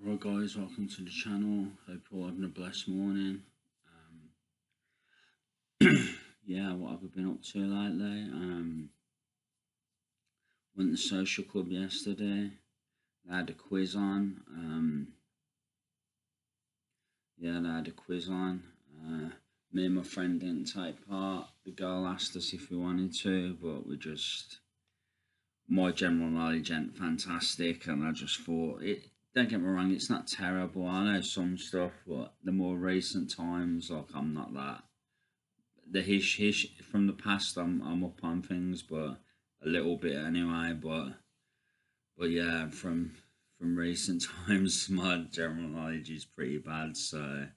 Right guys, welcome to the channel. Hope you're having a blessed morning. Yeah, what have I been up to lately? Went to the social club yesterday. They had a quiz on. Yeah, they had a quiz on. Me and my friend didn't take part. The girl asked us if we wanted to, but my general knowledge ain't fantastic, and I just thought it. Don't get me wrong, it's not terrible. I know some stuff, but the more recent times, like I'm not that. The hish from the past, I'm up on things, but a little bit anyway. But yeah, from recent times, my general knowledge is pretty bad. So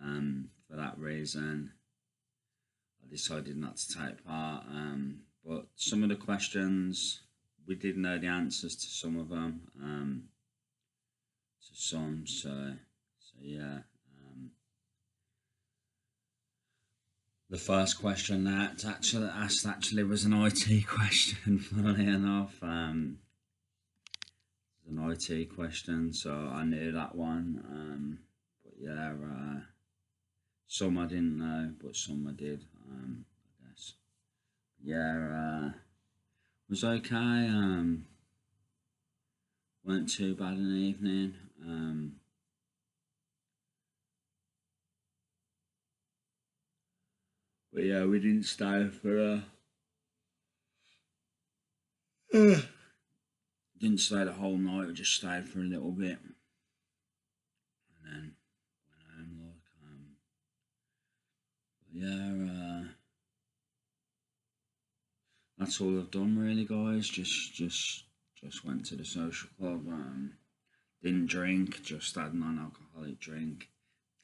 for that reason, I decided not to take part. But some of the questions we did know the answers to some of them. To some, so yeah. The first question that actually asked was an IT question. Funnily enough, it's an IT question, so I knew that one. But yeah, some I didn't know, but some I did. I guess. Yeah, was okay. Weren't too bad in the evening. But yeah, we didn't stay for didn't stay the whole night. We just stayed for a little bit, and then went home. Yeah, that's all I've done really, guys. Just went to the social club. Didn't drink. Just had a non-alcoholic drink.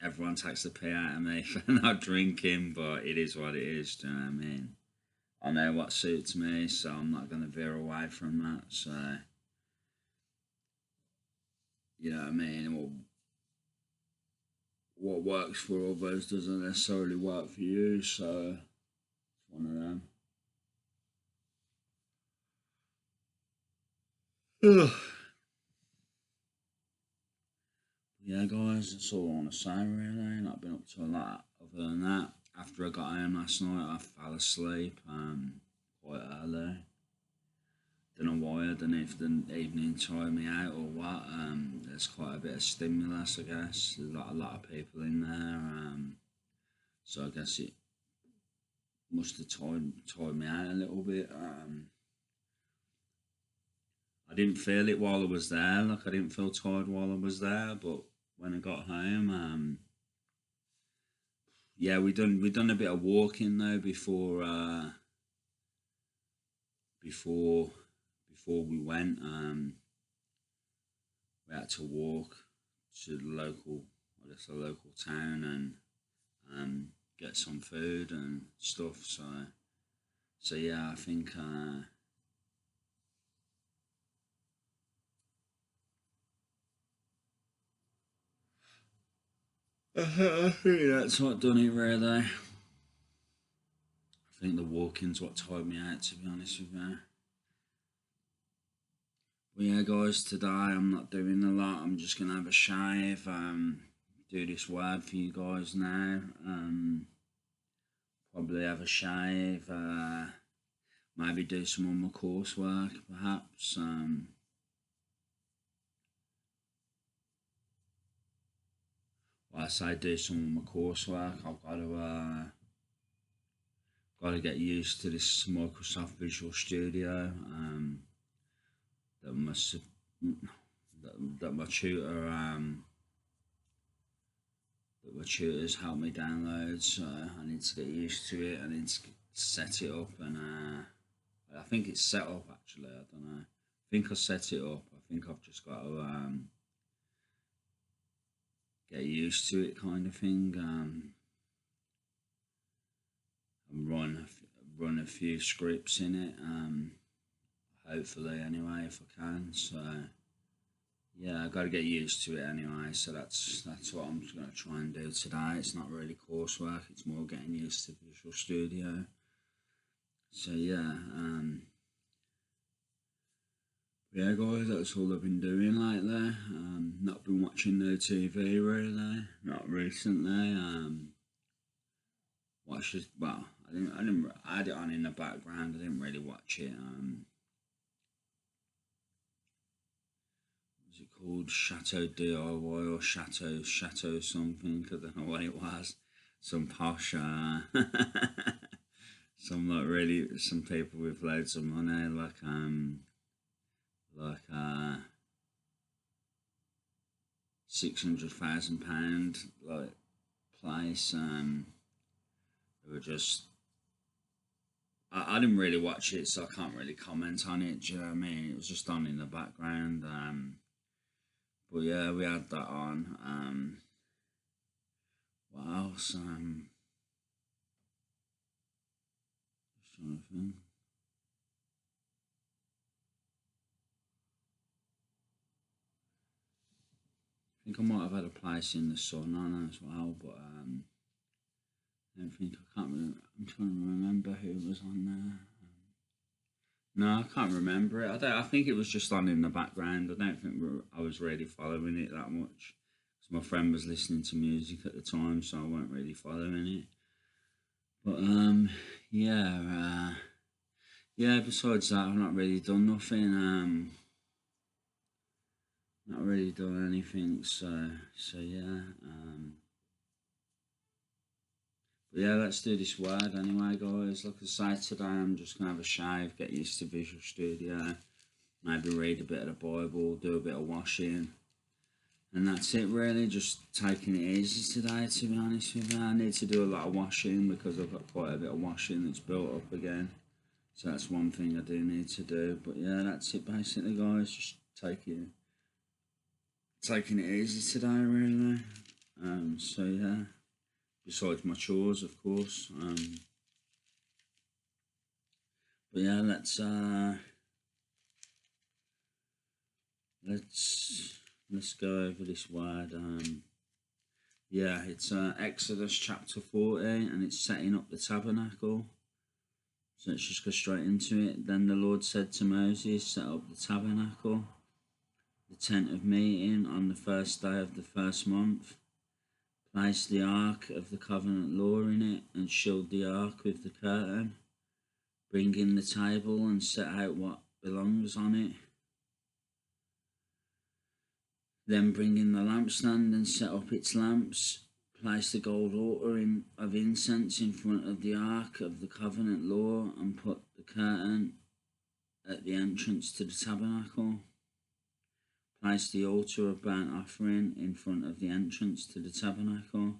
Everyone takes the pee out of me for not drinking, but it is what it is. Do you know what I mean? I know what suits me, so I'm not going to veer away from that. So, you know what I mean? What works for others doesn't necessarily work for you, so it's one of them. Yeah, guys, that's all I want to say, really. Not been up to a lot other than that. After I got home last night, I fell asleep quite early. Don't know why. I don't know if the evening tired me out or what. There's quite a bit of stimulus, I guess. There's a lot of people in there. So I guess it must have tired me out a little bit. I didn't feel it while I was there. Like I didn't feel tired while I was there, but when I got home, yeah, we done a bit of walking though before before we went. We had to walk to the local, I guess, a local town and get some food and stuff. So yeah, I think. I think that's what done it really. I think the walking's what tired me out, to be honest with you. But yeah, guys, today I'm not doing a lot. I'm just gonna have a shave. Do this word for you guys now. Probably have a shave. Maybe do some of my coursework, perhaps. Well, I say do some of my coursework. I've got to get used to this Microsoft Visual Studio. That must that my tutor that my tutors helped me download. So I need to get used to it. I need to set it up, and I think it's set up actually. I don't know. I think I set it up. I think I've just got to get used to it, kind of thing. And run a few scripts in it. Hopefully, anyway, if I can. So yeah, I got to get used to it anyway. So that's what I'm going to try and do today. It's not really coursework. It's more getting used to Visual Studio. So yeah, yeah, guys, that's all I've been doing lately. Not been watching no TV really, not recently. Watched it, well, I had it on in the background. I didn't really watch it. Was it called Chateau DIY or Chateau something? I don't know what it was. Some posh, some like really some people with loads of money, like £600,000 like place. They were just. I didn't really watch it, so I can't really comment on it. Do you know what I mean? It was just on in the background. But yeah, we had that on. What else? Just trying to think. I think I might have had a place in the sun on as well, but I don't think I can't. I'm trying to remember who was on there. No, I can't remember it. I think it was just on in the background. I don't think I was really following it that much. Because my friend was listening to music at the time, so I weren't really following it. But yeah, yeah. Besides that, I've not really done nothing. Not really done anything. So yeah. But yeah, let's do this word anyway, guys. Like I say, today I'm just gonna have a shave, get used to Visual Studio, maybe read a bit of the Bible, do a bit of washing, and that's it really. Just taking it easy today, to be honest with you. I need to do a lot of washing because I've got quite a bit of washing that's built up again. So that's one thing I do need to do. But yeah, that's it basically, guys. Just taking it easy today, really. So yeah. Besides my chores, of course. But yeah, let's go over this word. Yeah, it's Exodus chapter 40, and it's setting up the tabernacle. So let's just go straight into it. Then the Lord said to Moses, set up the tabernacle, the tent of meeting, on the first day of the first month. Place the ark of the covenant law in it, and shield the ark with the curtain. Bring in the table and set out what belongs on it. Then bring in the lampstand and set up its lamps. Place the gold altar of incense in front of the ark of the covenant law, and put the curtain at the entrance to the tabernacle. Place the altar of burnt offering in front of the entrance to the tabernacle,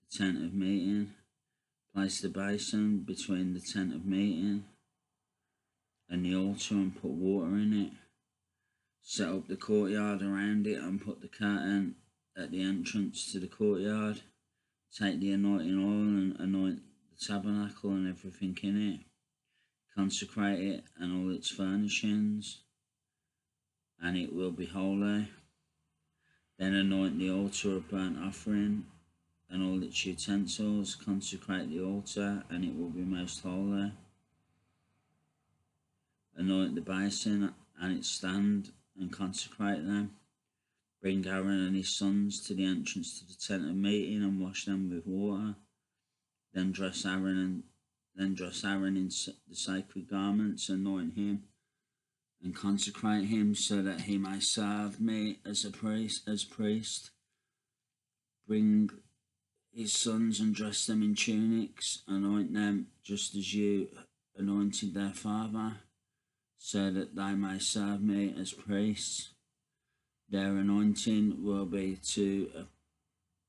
the tent of meeting. Place the basin between the tent of meeting and the altar and put water in it. Set up the courtyard around it and put the curtain at the entrance to the courtyard. Take the anointing oil and anoint the tabernacle and everything in it. Consecrate it and all its furnishings, and it will be holy. Then anoint the altar of burnt offering and all its utensils. Consecrate the altar, and it will be most holy. Anoint the basin and its stand, and consecrate them. Bring Aaron and his sons to the entrance to the tent of meeting and wash them with water. Then dress Aaron in the sacred garments, anoint him and consecrate him, so that he may serve me as priest. Bring his sons and dress them in tunics, anoint them just as you anointed their father, so that they may serve me as priests. Their anointing will be to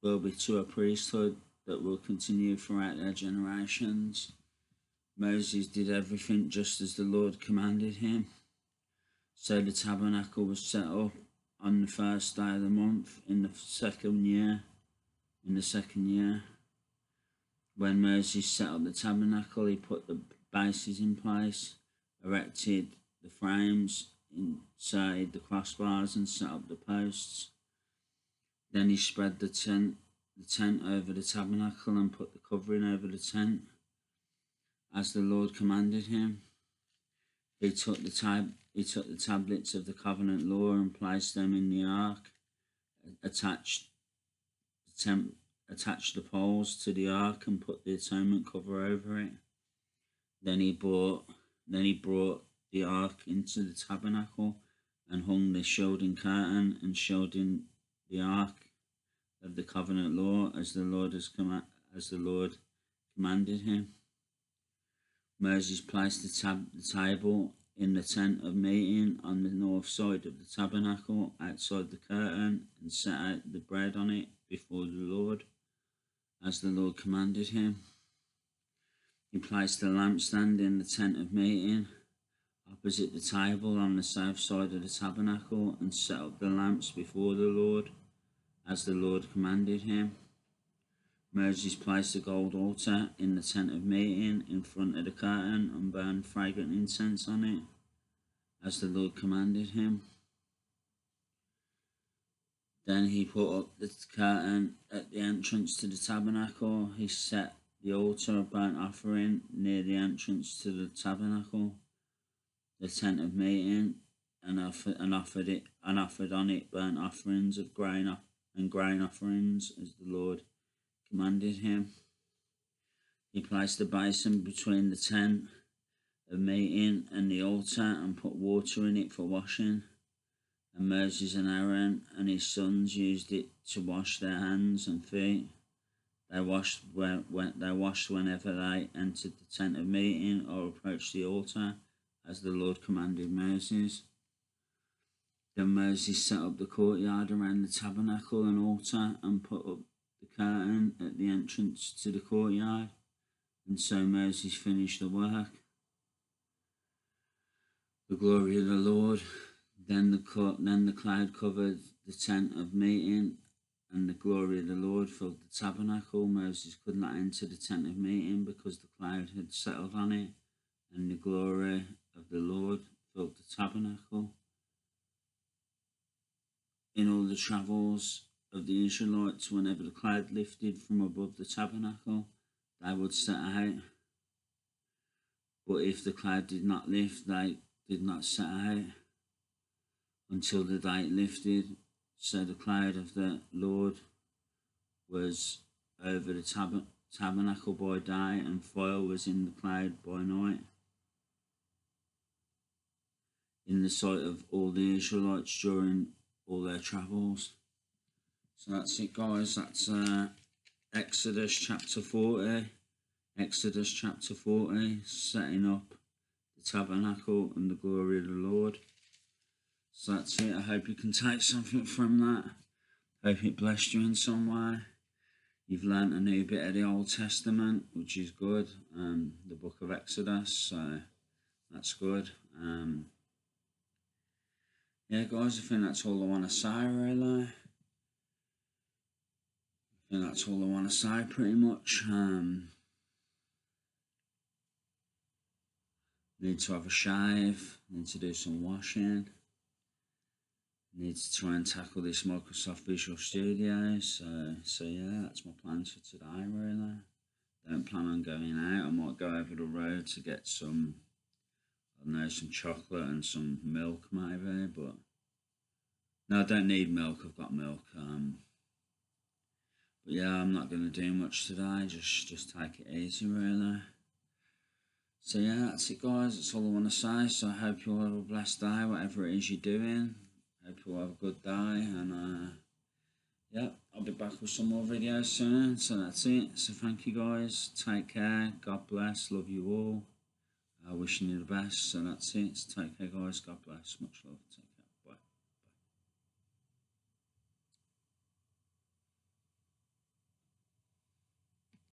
a priesthood that will continue throughout their generations. Moses did everything just as the Lord commanded him. So the tabernacle was set up on the first day of the month in the second year. When Moses set up the tabernacle, he put the bases in place, erected the frames, inserted the crossbars, and set up the posts. Then he spread the tent over the tabernacle and put the covering over the tent, as the Lord commanded him. He took the tablets of the covenant law and placed them in the ark attached the poles to the ark and put the atonement cover over it. Then he brought the ark into the tabernacle and hung the shielding curtain and shielding the ark of the covenant law as the Lord commanded him. Moses placed the table in the tent of meeting on the north side of the tabernacle outside the curtain and set out the bread on it before the Lord as the Lord commanded him. He placed the lampstand in the tent of meeting opposite the table on the south side of the tabernacle and set up the lamps before the Lord as the Lord commanded him. Moses placed the gold altar in the tent of meeting in front of the curtain and burned fragrant incense on it as the Lord commanded him. Then he put up the curtain at the entrance to the tabernacle. He set the altar of burnt offering near the entrance to the tabernacle, the tent of meeting, and offered on it burnt offerings of grain offerings as the Lord commanded him. He placed the basin between the tent of meeting and the altar and put water in it for washing. And Moses and Aaron and his sons used it to wash their hands and feet. They washed whenever they entered the tent of meeting or approached the altar, as the Lord commanded Moses. Then Moses set up the courtyard around the tabernacle and altar and put up the curtain at the entrance to the courtyard. And so Moses finished the work. The glory of the Lord. Then the cloud covered the tent of meeting, and the glory of the Lord filled the tabernacle. Moses could not enter the tent of meeting because the cloud had settled on it, and the glory of the Lord filled the tabernacle. In all the travels of the Israelites, whenever the cloud lifted from above the tabernacle, they would set out. But if the cloud did not lift, they did not set out until the day it lifted. So the cloud of the Lord was over the tabernacle by day, and fire was in the cloud by night, in the sight of all the Israelites during all their travels. So that's it, guys. That's Exodus chapter 40. Exodus chapter 40, setting up the tabernacle and the glory of the Lord. So that's it. I hope you can take something from that. Hope it blessed you in some way. You've learnt a new bit of the Old Testament, which is good. The book of Exodus, so that's good. Yeah, guys, I think that's all I want to say, really. I think that's all I want to say, pretty much. Need to have a shave. Need to do some washing. Need to try and tackle this Microsoft Visual Studio. So yeah, that's my plans for today, really. Don't plan on going out. I might go over the road to get some, I don't know, some chocolate and some milk maybe, but no, I don't need milk. I've got milk. But yeah, I'm not going to do much today. Just take it easy, really. So yeah, that's it, guys. That's all I want to say. So I hope you all have a blessed day, whatever it is you're doing. Hope you all have a good day, and yeah, I'll be back with some more videos soon. So that's it. So thank you, guys. Take care. God bless. Love you all. Wishing you the best. So that's it. So take care, guys. God bless. Much love.